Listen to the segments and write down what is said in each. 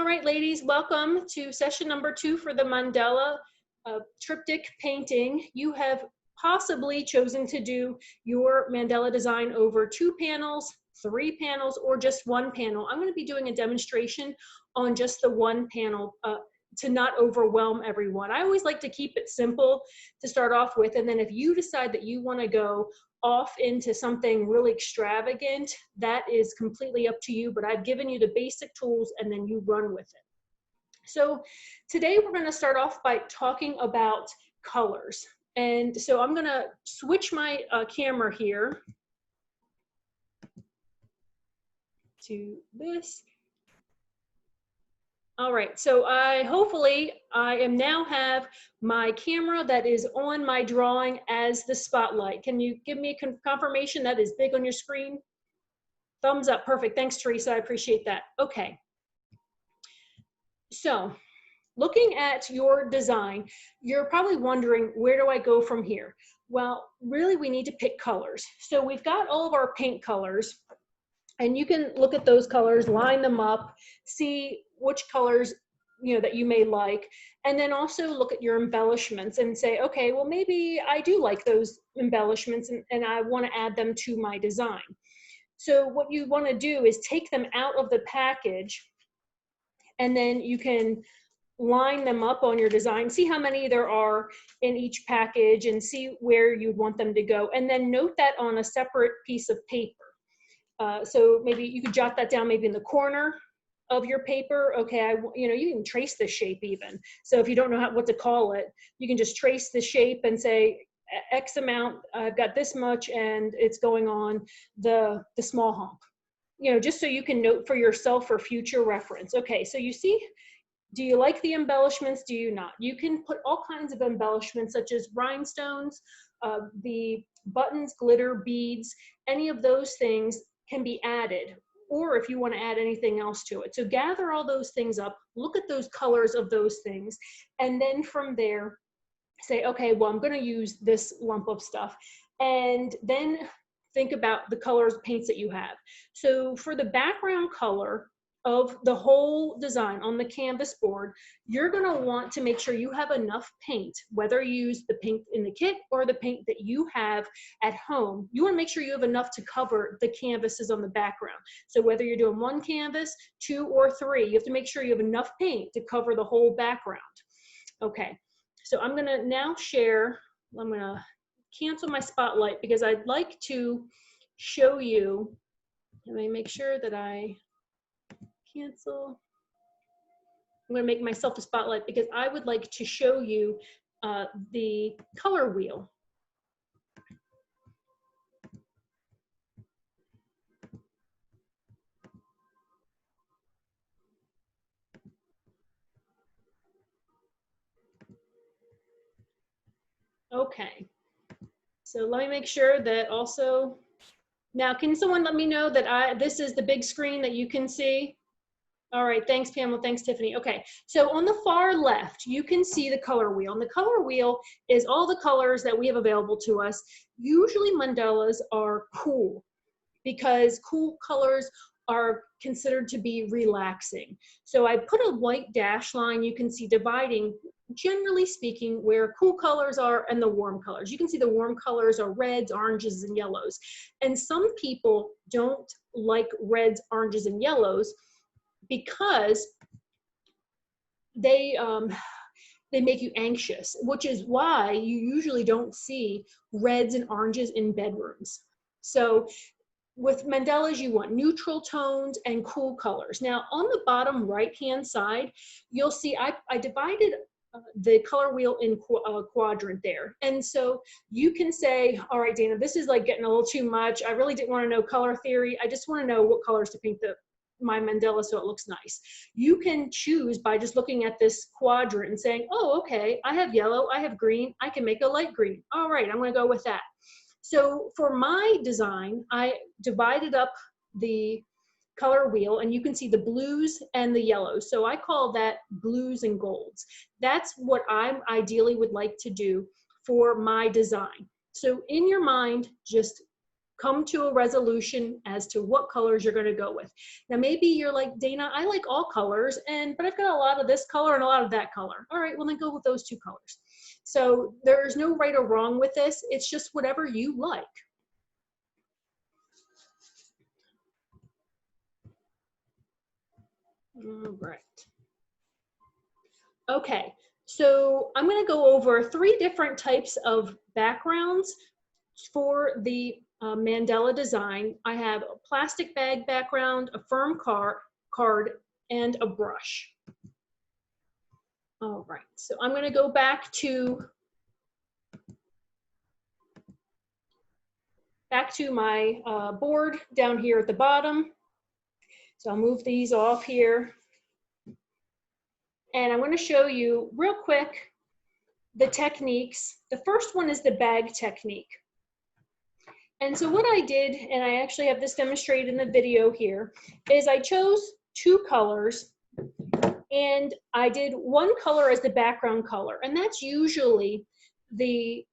right, ladies, welcome to session number 2 for the Mandala triptych painting. You have possibly chosen to do your mandala design over 2 panels, 3 panels, or just 1 panel. I'm going to be doing a demonstration on just the 1 panel to not overwhelm everyone. I always like to keep it simple to start off with, and then if you decide that you want to go off into something really extravagant, that is completely up to you, but I've given you the basic tools and then you run with it. So today we're going to start off by talking about colors. And so I'm going to switch my camera here to this. All right, so hopefully I now have my camera that is on my drawing as the spotlight. Can you give me a confirmation that is big on your screen? Thumbs up, perfect. Thanks, Teresa, I appreciate that. Okay, so looking at your design, you're probably wondering, where do I go from here? Well, really we need to pick colors. So we've got all of our paint colors, and you can look at those colors, line them up, see which colors that you may like, and then also look at your embellishments and say, okay, well maybe I do like those embellishments and I want to add them to my design. So what you want to do is take them out of the package, and then you can line them up on your design, see how many there are in each package and see where you'd want them to go, and then note that on a separate piece of paper. So maybe you could jot that down maybe in the corner of your paper. Okay, you can trace the shape even. So if you don't know what to call it, you can just trace the shape and say X amount, I've got this much and it's going on the small hump. Just so you can note for yourself for future reference. Okay, so you see, do you like the embellishments? Do you not? You can put all kinds of embellishments such as rhinestones, the buttons, glitter, beads, any of those things can be added, or if you want to add anything else to it. So gather all those things up, look at those colors of those things, and then from there say, okay, well, I'm going to use this lump of stuff, and then think about the colors paints that you have. So for the background color of the whole design on the canvas board, you're going to want to make sure you have enough paint, whether you use the paint in the kit or the paint that you have at home. You want to make sure you have enough to cover the canvases on the background. So whether you're doing 1 canvas, 2, or 3, you have to make sure you have enough paint to cover the whole background. Okay, so I'm going to now share, I'm going to cancel my spotlight because I'd like to show you. Let me make sure that I cancel. I'm going to make myself a spotlight because I would like to show you the color wheel. Okay, so let me make sure that also, now can someone let me know that this is the big screen that you can see? All right, thanks Pamela, thanks Tiffany. Okay, so on the far left, you can see the color wheel. And the color wheel is all the colors that we have available to us. Usually mandalas are cool because cool colors are considered to be relaxing. So I put a white dash line you can see dividing, generally speaking, where cool colors are and the warm colors. You can see the warm colors are reds, oranges, and yellows. And some people don't like reds, oranges, and yellows because they make you anxious, which is why you usually don't see reds and oranges in bedrooms. So with mandalas, you want neutral tones and cool colors. Now on the bottom right-hand side, you'll see I divided the color wheel in quadrant there. And so you can say, all right, Dana, this is like getting a little too much. I really didn't want to know color theory. I just want to know what colors to paint my mandala so it looks nice. You can choose by just looking at this quadrant and saying, oh, okay, I have yellow, I have green, I can make a light green. All right, I'm going to go with that. So for my design, I divided up the color wheel, and you can see the blues and the yellows. So I call that blues and golds. That's what I ideally would like to do for my design. So in your mind, just come to a resolution as to what colors you're going to go with. Now, maybe you're like, Dana, I like all colors, but I've got a lot of this color and a lot of that color. All right, well, then go with those two colors. So there's no right or wrong with this. It's just whatever you like. All right. Okay, so I'm going to go over 3 different types of backgrounds for the mandala design. I have a plastic bag background, a firm card, and a brush. All right, so I'm going to go back to my board down here at the bottom. So I'll move these off here. And I'm going to show you real quick the techniques. The first one is the bag technique. And so what I did, and I actually have this demonstrated in the video here, is I chose 2 colors and I did one color as the background color. And that's usually the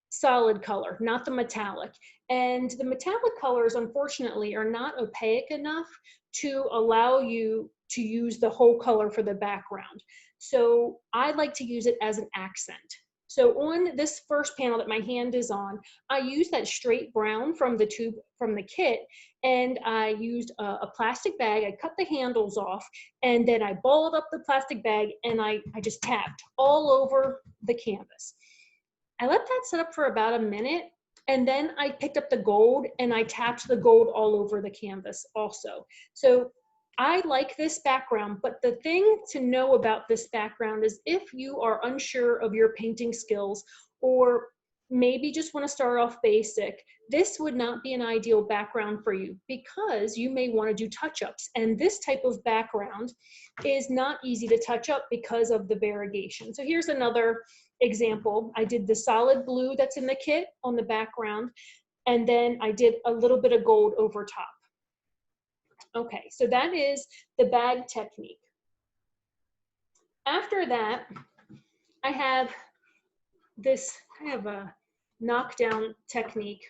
solid color, not the metallic. And the metallic colors, unfortunately, are not opaque enough to allow you to use the whole color for the background. So I like to use it as an accent. So on this first panel that my hand is on, I used that straight brown from the tube, from the kit, and I used a plastic bag. I cut the handles off, and then I balled up the plastic bag, and I just tapped all over the canvas. I let that set up for about a minute, and then I picked up the gold and I tapped the gold all over the canvas also. So I like this background, but the thing to know about this background is if you are unsure of your painting skills or maybe just want to start off basic, this would not be an ideal background for you because you may want to do touch-ups. And this type of background is not easy to touch up because of the variegation. So here's another example. I did the solid blue that's in the kit on the background, and then I did a little bit of gold over top. Okay, so that is the bag technique. After that, I have this kind of a knockdown technique.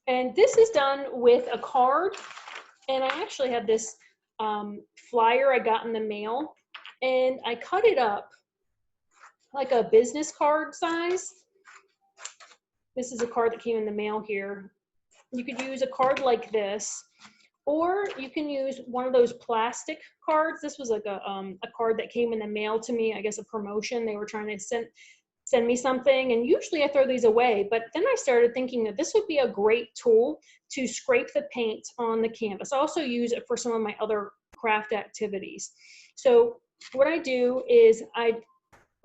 And this is done with a card, and I actually have this flyer I got in the mail, and I cut it up like a business card size. This is a card that came in the mail here. You could use a card like this, or you can use one of those plastic cards. This was like a card that came in the mail to me, I guess a promotion. They were trying to send me something, and usually I throw these away, but then I started thinking that this would be a great tool to scrape the paint on the canvas. I also use it for some of my other craft activities. So what I do is I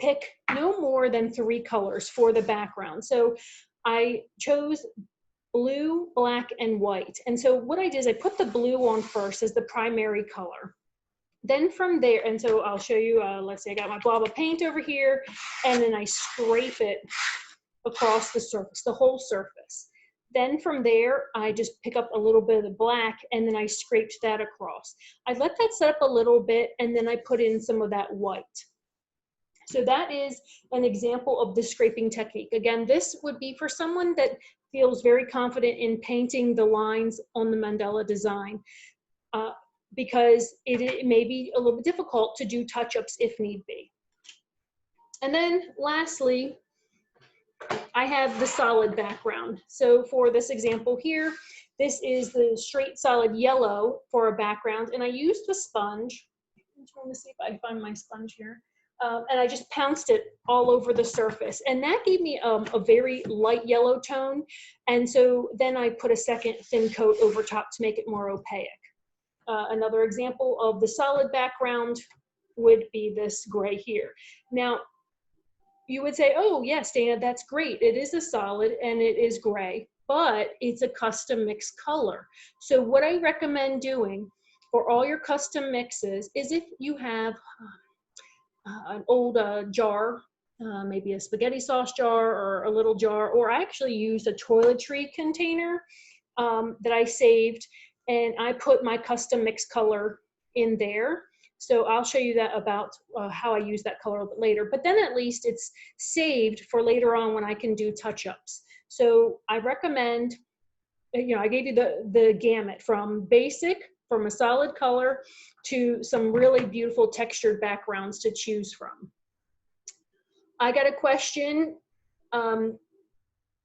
pick no more than 3 colors for the background. So I chose blue, black, and white. And so what I did is I put the blue on first as the primary color. Then from there, and so I'll show you, let's say I got my blob of paint over here, and then I scrape it across the surface, the whole surface. Then from there, I just pick up a little bit of the black, and then I scraped that across. I let that set up a little bit, and then I put in some of that white. So that is an example of the scraping technique. Again, this would be for someone that feels very confident in painting the lines on the mandala design, because it may be a little bit difficult to do touch-ups if need be. And then lastly, I have the solid background. So for this example here, this is the straight solid yellow for a background, and I used the sponge. I'm trying to see if I can find my sponge here. And I just pounced it all over the surface. And that gave me a very light yellow tone. And so then I put a second thin coat over top to make it more opaque. Another example of the solid background would be this gray here. Now, you would say, oh, yes, Dana, that's great. It is a solid and it is gray, but it's a custom mix color. So what I recommend doing for all your custom mixes is if you have an old jar, maybe a spaghetti sauce jar or a little jar, or I actually used a toiletry container that I saved, and I put my custom mix color in there. So I'll show you that about how I use that color a little bit later, but then at least it's saved for later on when I can do touch-ups. So I recommend, you know, I gave you the gamut from basic, from a solid color, to some really beautiful textured backgrounds to choose from. I got a question.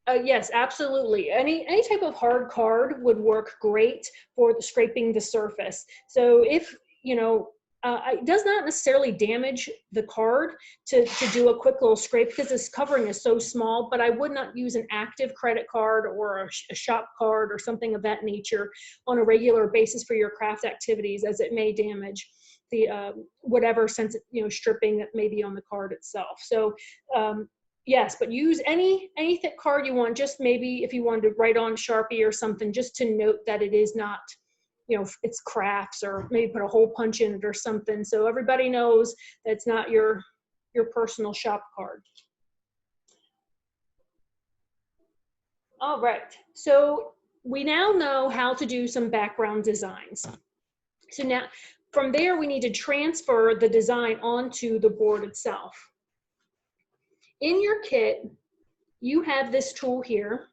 Yes, absolutely. Any type of hard card would work great for scraping the surface. So if, you know, it does not necessarily damage the card to do a quick little scrape because this covering is so small, but I would not use an active credit card or a shop card or something of that nature on a regular basis for your craft activities, as it may damage the whatever sense, you know, stripping that may be on the card itself. So yes, but use any thick card you want, just maybe if you wanted to write on Sharpie or something, just to note that it is not, you know, it's crafts, or maybe put a hole punch in it or something, so everybody knows that it's not your personal shop card. All right, so we now know how to do some background designs. So now from there, we need to transfer the design onto the board itself. In your kit, you have this tool here.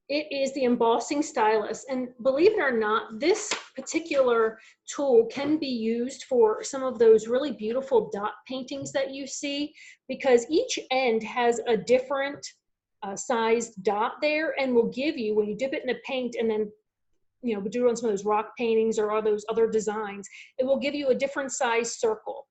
It is the embossing stylus, and believe it or not, this particular tool can be used for some of those really beautiful dot paintings that you see, because each end has a different sized dot there, and will give you, when you dip it in the paint and then, you know, do it on some of those rock paintings or all those other designs, it will give you a different size circle.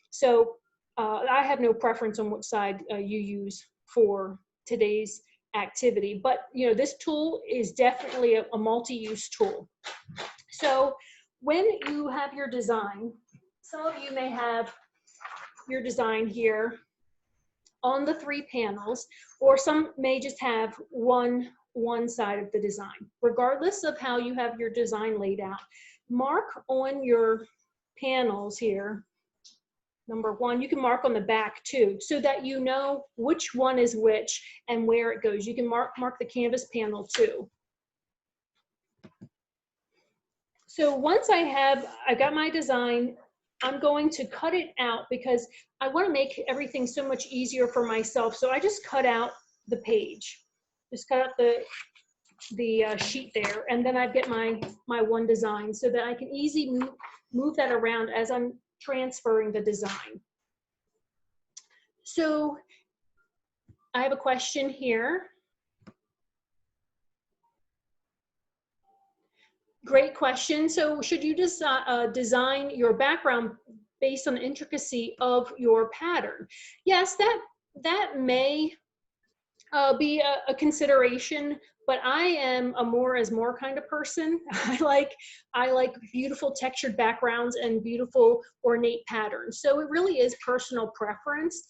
So I have no preference on which side you use for today's activity, but you know, this tool is definitely a multi-use tool. So when you have your design, some of you may have your design here on the 3 panels, or some may just have one side of the design. Regardless of how you have your design laid out, mark on your panels here. Number 1, you can mark on the back too, so that you know which one is which and where it goes. You can mark the canvas panel too. So once I got my design, I'm going to cut it out because I want to make everything so much easier for myself. So I just cut out the page, just cut out the sheet there, and then I get my one design so that I can easily move that around as I'm transferring the design. So I have a question here. Great question. So should you just design your background based on the intricacy of your pattern? Yes, that may be a consideration, but I am a more is more kind of person. I like beautiful textured backgrounds and beautiful ornate patterns. So it really is personal preference.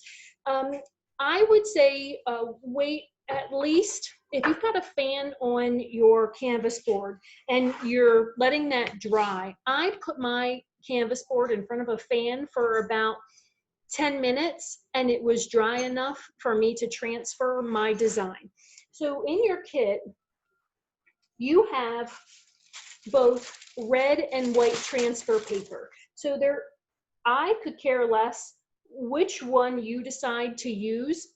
I would say wait at least, if you've got a fan on your canvas board and you're letting that dry, I'd put my canvas board in front of a fan for about 10 minutes, and it was dry enough for me to transfer my design. So in your kit, you have both red and white transfer paper. So I could care less which one you decide to use.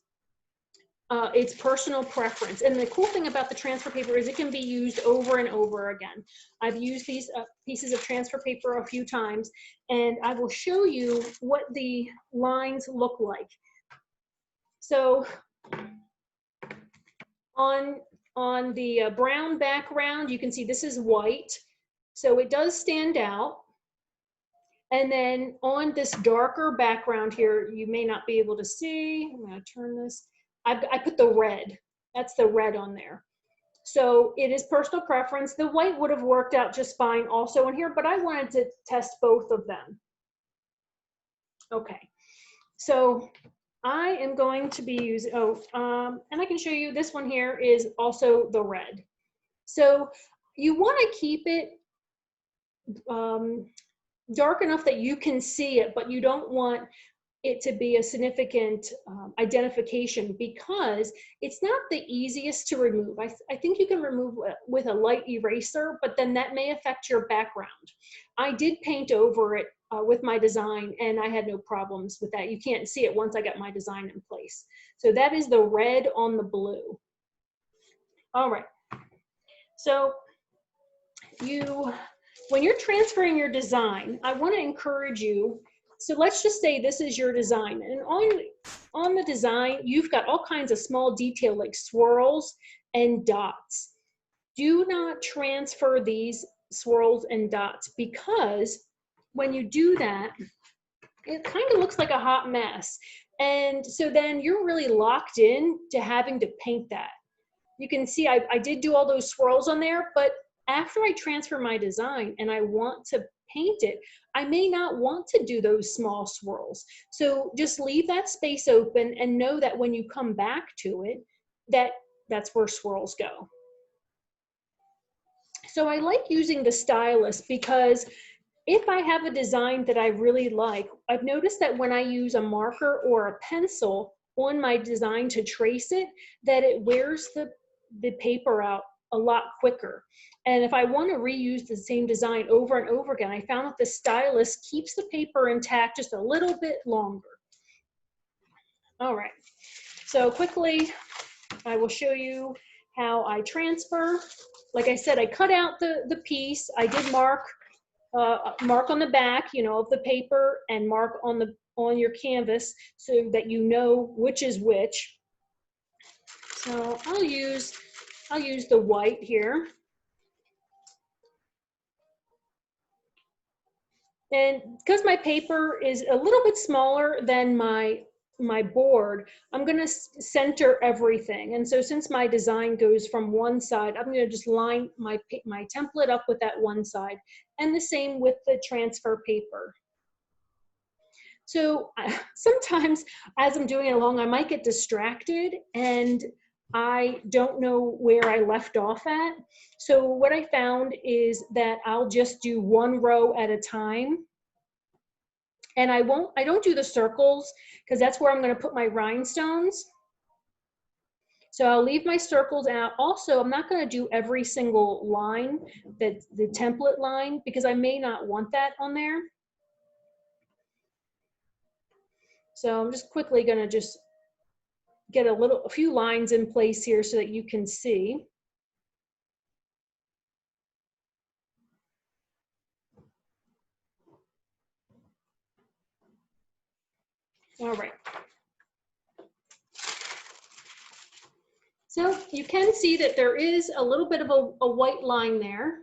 It's personal preference. And the cool thing about the transfer paper is it can be used over and over again. I've used these pieces of transfer paper a few times, and I will show you what the lines look like. So on the brown background, you can see this is white. So it does stand out. And then on this darker background here, you may not be able to see. I'm going to turn this. I put the red. That's the red on there. So it is personal preference. The white would have worked out just fine also in here, but I wanted to test both of them. Okay, so I am going to be using, and I can show you this one here is also the red. So you want to keep it dark enough that you can see it, but you don't want it to be a significant identification, because it's not the easiest to remove. I think you can remove with a light eraser, but then that may affect your background. I did paint over it with my design, and I had no problems with that. You can't see it once I got my design in place. So that is the red on the blue. All right. So when you're transferring your design, I want to encourage you. So let's just say this is your design, and on the design, you've got all kinds of small detail like swirls and dots. Do not transfer these swirls and dots, because when you do that, it kind of looks like a hot mess. And so then you're really locked in to having to paint that. You can see I did do all those swirls on there, but after I transfer my design and I want to paint it, I may not want to do those small swirls. So just leave that space open and know that when you come back to it, that's where swirls go. So I like using the stylus because if I have a design that I really like, I've noticed that when I use a marker or a pencil on my design to trace it, that it wears the paper out a lot quicker. And if I want to reuse the same design over and over again, I found that the stylus keeps the paper intact just a little bit longer. All right, so quickly, I will show you how I transfer. Like I said, I cut out the piece. I did mark on the back, of the paper, and mark on your canvas so that you know which is which. So I'll use the white here. And because my paper is a little bit smaller than my board, I'm going to center everything. And so since my design goes from one side, I'm going to just line my template up with that one side, and the same with the transfer paper. So sometimes as I'm doing it along, I might get distracted and I don't know where I left off at. So what I found is that I'll just do one row at a time. And I don't do the circles because that's where I'm going to put my rhinestones. So I'll leave my circles out. Also, I'm not going to do every single line, the template line, because I may not want that on there. So I'm just quickly going to just get a few lines in place here so that you can see. All right. So you can see that there is a little bit of a white line there.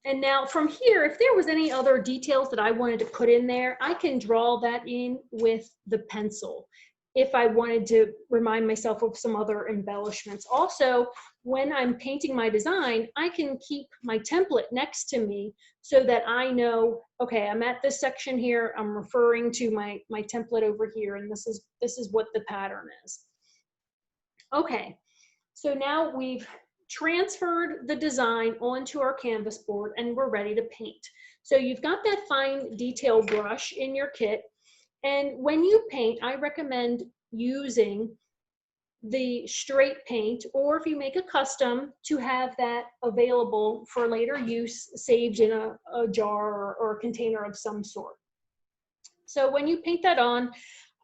And now from here, if there was any other details that I wanted to put in there, I can draw that in with the pencil if I wanted to remind myself of some other embellishments. Also, when I'm painting my design, I can keep my template next to me so that I know, okay, I'm at this section here, I'm referring to my template over here, and this is what the pattern is. Okay, so now we've transferred the design onto our canvas board and we're ready to paint. So you've got that fine detail brush in your kit, and when you paint, I recommend using the straight paint, or if you make a custom, to have that available for later use, saved in a jar or a container of some sort. So when you paint that on,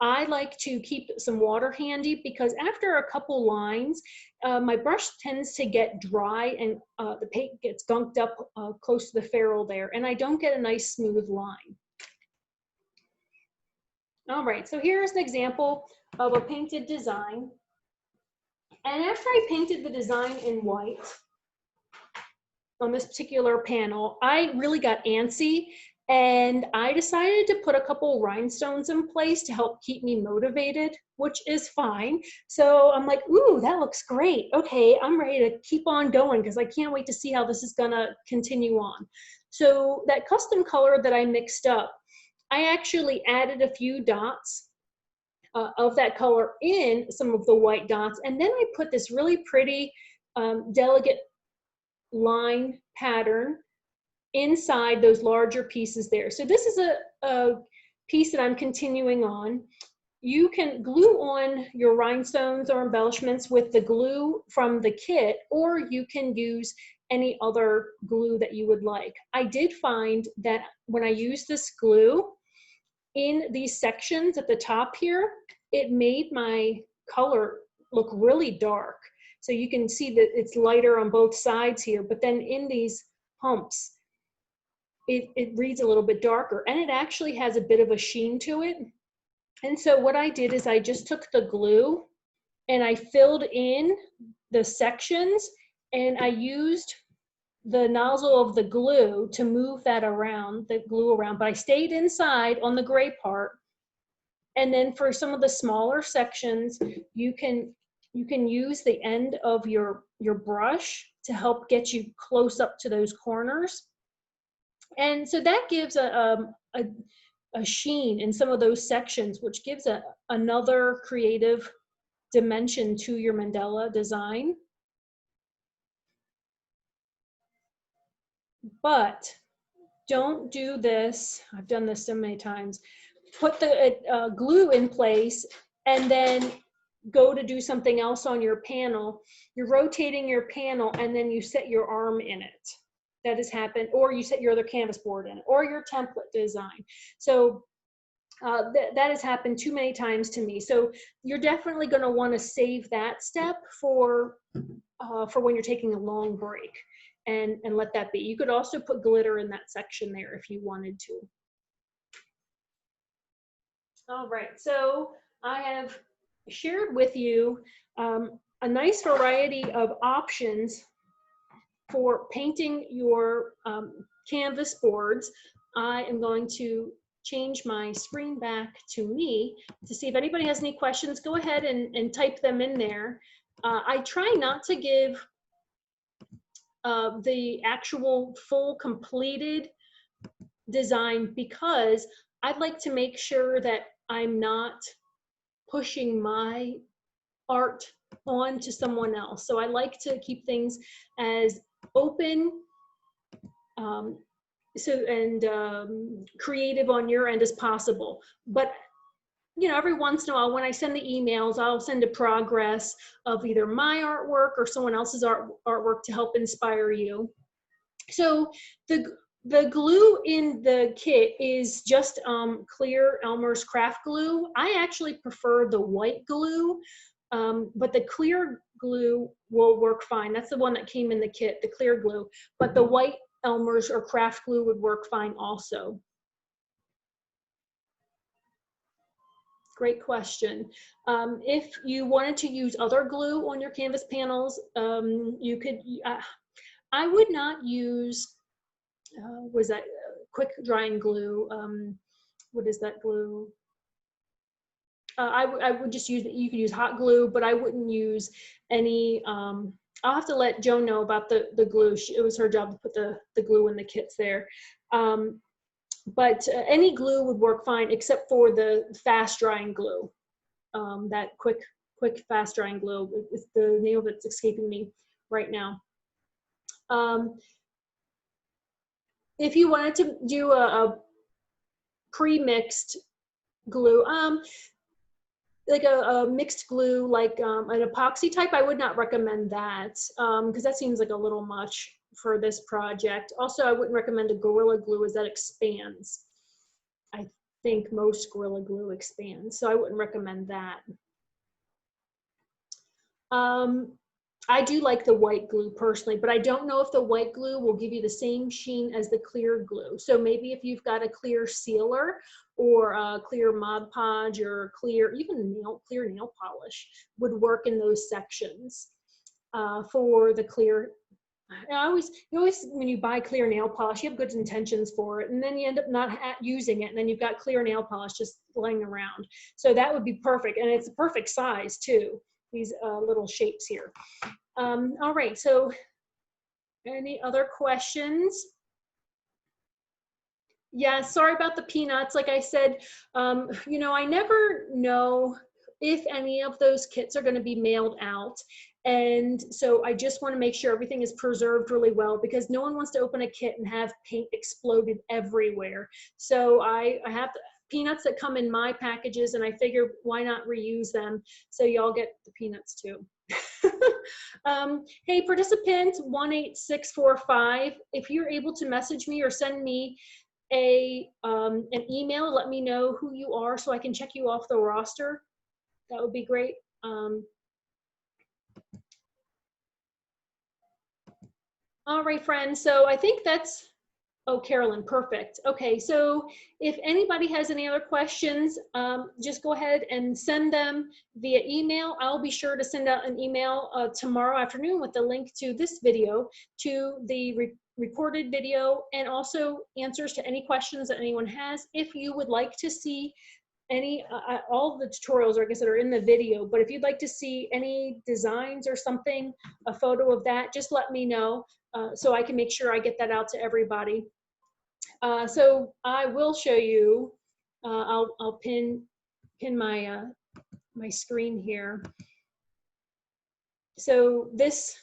I like to keep some water handy because after a couple lines, my brush tends to get dry and the paint gets gunked up close to the ferrule there, and I don't get a nice smooth line. All right, so here's an example of a painted design. And after I painted the design in white on this particular panel, I really got antsy. And I decided to put a couple rhinestones in place to help keep me motivated, which is fine. So I'm like, ooh, that looks great. Okay, I'm ready to keep on going because I can't wait to see how this is gonna continue on. So that custom color that I mixed up, I actually added a few dots of that color in some of the white dots. And then I put this really pretty delicate line pattern inside those larger pieces there. So this is a piece that I'm continuing on. you can glue on your rhinestones or embellishments with the glue from the kit, or you can use any other glue that you would like. I did find that when I used this glue in these sections at the top here, it made my color look really dark. So you can see that it's lighter on both sides here, but then in these humps, it reads a little bit darker, and it actually has a bit of a sheen to it. And so what I did is I just took the glue and I filled in the sections, and I used the nozzle of the glue to move that around, the glue around, but I stayed inside on the gray part. And then for some of the smaller sections, you can use the end of your brush to help get you close up to those corners. And so that gives a sheen in some of those sections, which gives another creative dimension to your mandala design. But don't do this. I've done this so many times. Put the glue in place and then go to do something else on your panel. You're rotating your panel and then you set your arm in it. That has happened, or you set your other canvas board in it, or your template design. So that has happened too many times to me. So you're definitely going to want to save that step for when you're taking a long break, and let that be. You could also put glitter in that section there if you wanted to. All right, so I have shared with you a nice variety of options for painting your canvas boards. I am going to change my screen back to me to see if anybody has any questions. Go ahead and type them in there. I try not to give the actual full completed design because I'd like to make sure that I'm not pushing my art on to someone else. So I like to keep things as open creative on your end as possible. But you know, every once in a while when I send the emails, I'll send a progress of either my artwork or someone else's artwork to help inspire you. So the glue in the kit is just clear Elmer's craft glue. I actually prefer the white glue, but the clear glue will work fine. That's the one that came in the kit, the clear glue. But the white Elmer's or craft glue would work fine also. Great question. If you wanted to use other glue on your canvas panels, you could, I would not use, was that quick drying glue? What is that glue? I would just use, you could use hot glue, but I wouldn't use any, I'll have to let Joan know about the glue. It was her job to put the glue in the kits there. But any glue would work fine except for the fast drying glue. That quick fast drying glue is the name of it's escaping me right now. If you wanted to do a pre-mixed glue, like a mixed glue, like an epoxy type, I would not recommend that because that seems like a little much for this project. Also, I wouldn't recommend a Gorilla Glue as that expands. I think most Gorilla Glue expands, so I wouldn't recommend that. I do like the white glue personally, but I don't know if the white glue will give you the same sheen as the clear glue. So maybe if you've got a clear sealer or a clear Mod Podge or clear, even clear nail polish would work in those sections for the clear. You always, when you buy clear nail polish, you have good intentions for it, and then you end up not using it, and then you've got clear nail polish just laying around. So that would be perfect, and it's a perfect size too, these little shapes here. All right, so any other questions? Yeah, sorry about the peanuts. Like I said, you know, I never know if any of those kits are going to be mailed out. And so I just want to make sure everything is preserved really well because no one wants to open a kit and have paint exploded everywhere. So I have peanuts that come in my packages, and I figure why not reuse them so y'all get the peanuts too. Hey, participant 18645, if you're able to message me or send me an email, let me know who you are so I can check you off the roster. That would be great. All right, friends. So I think that's, oh, Carolyn, perfect. Okay, so if anybody has any other questions, just go ahead and send them via email. I'll be sure to send out an email tomorrow afternoon with the link to this video, to the recorded video, and also answers to any questions that anyone has. If you would like to see any, all the tutorials, I guess, that are in the video, but if you'd like to see any designs or something, a photo of that, just let me know so I can make sure I get that out to everybody. So I will show you, I'll pin my, my screen here. So this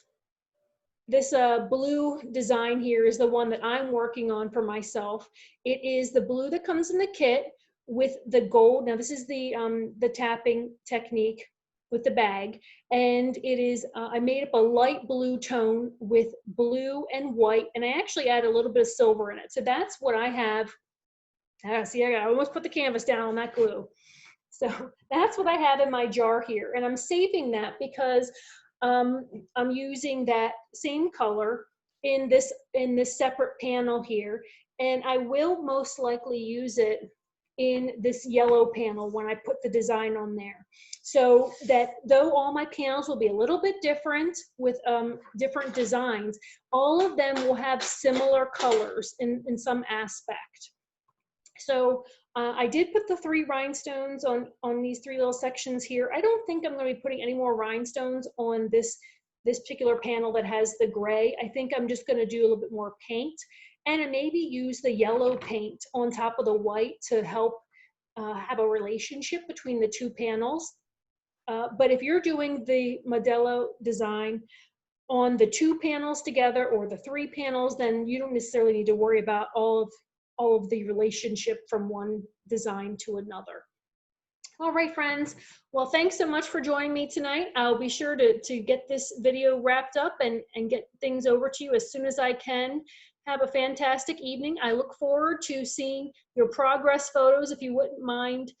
blue design here is the one that I'm working on for myself. It is the blue that comes in the kit with the gold. Now this is the tapping technique with the bag, and it is, I made up a light blue tone with blue and white, and I actually add a little bit of silver in it. So that's what I have. See, I almost put the canvas down on that glue. So that's what I have in my jar here, and I'm saving that because I'm using that same color in this separate panel here, and I will most likely use it in this yellow panel when I put the design on there. So that though all my panels will be a little bit different with different designs, all of them will have similar colors in some aspect. So I did put the 3 rhinestones on these 3 little sections here. I don't think I'm going to be putting any more rhinestones on this particular panel that has the gray. I think I'm just going to do a little bit more paint, and maybe use the yellow paint on top of the white to help have a relationship between the 2 panels. But if you're doing the Mandala design on the 2 panels together or the 3 panels, then you don't necessarily need to worry about all of the relationship from one design to another. All right, friends. Well, thanks so much for joining me tonight. I'll be sure to get this video wrapped up and get things over to you as soon as I can. Have a fantastic evening. I look forward to seeing your progress photos, if you wouldn't mind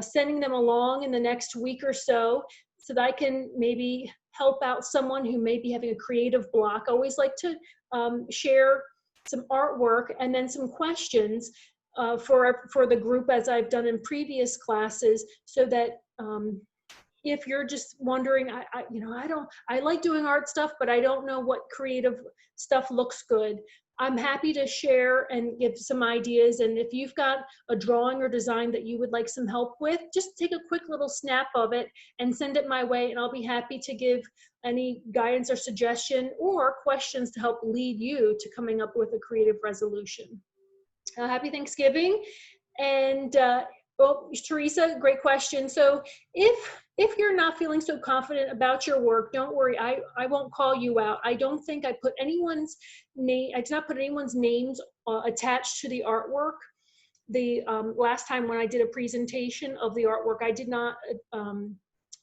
sending them along in the next week or so that I can maybe help out someone who may be having a creative block. I always like to share some artwork and then some questions for the group, as I've done in previous classes, so that if you're just wondering, I like doing art stuff, but I don't know what creative stuff looks good. I'm happy to share and give some ideas. And if you've got a drawing or design that you would like some help with, just take a quick little snap of it and send it my way, and I'll be happy to give any guidance or suggestion or questions to help lead you to coming up with a creative resolution. Happy Thanksgiving. And well, Teresa, great question. So if you're not feeling so confident about your work, don't worry, I won't call you out. I don't think I put anyone's name, I did not put anyone's names attached to the artwork. The last time when I did a presentation of the artwork, I did not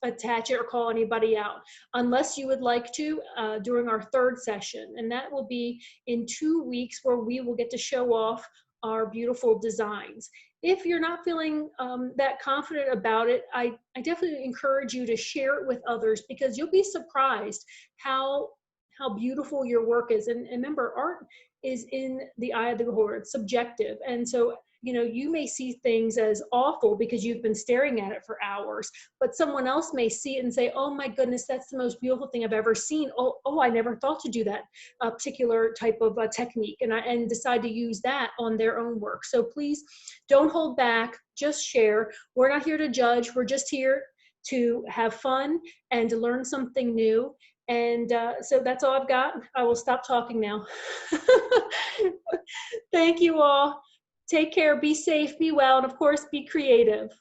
attach it or call anybody out, unless you would like to during our 3rd session. And that will be in 2 weeks, where we will get to show off our beautiful designs. If you're not feeling that confident about it, I definitely encourage you to share it with others, because you'll be surprised how beautiful your work is. And remember, art is in the eye of the beholder. It's subjective. And so, you may see things as awful because you've been staring at it for hours, but someone else may see it and say, oh my goodness, that's the most beautiful thing I've ever seen. Oh, I never thought to do that particular type of technique, and decide to use that on their own work. So please don't hold back, just share. We're not here to judge. We're just here to have fun and to learn something new. And so that's all I've got. I will stop talking now. Thank you all. Take care, be safe, be well, and of course, be creative.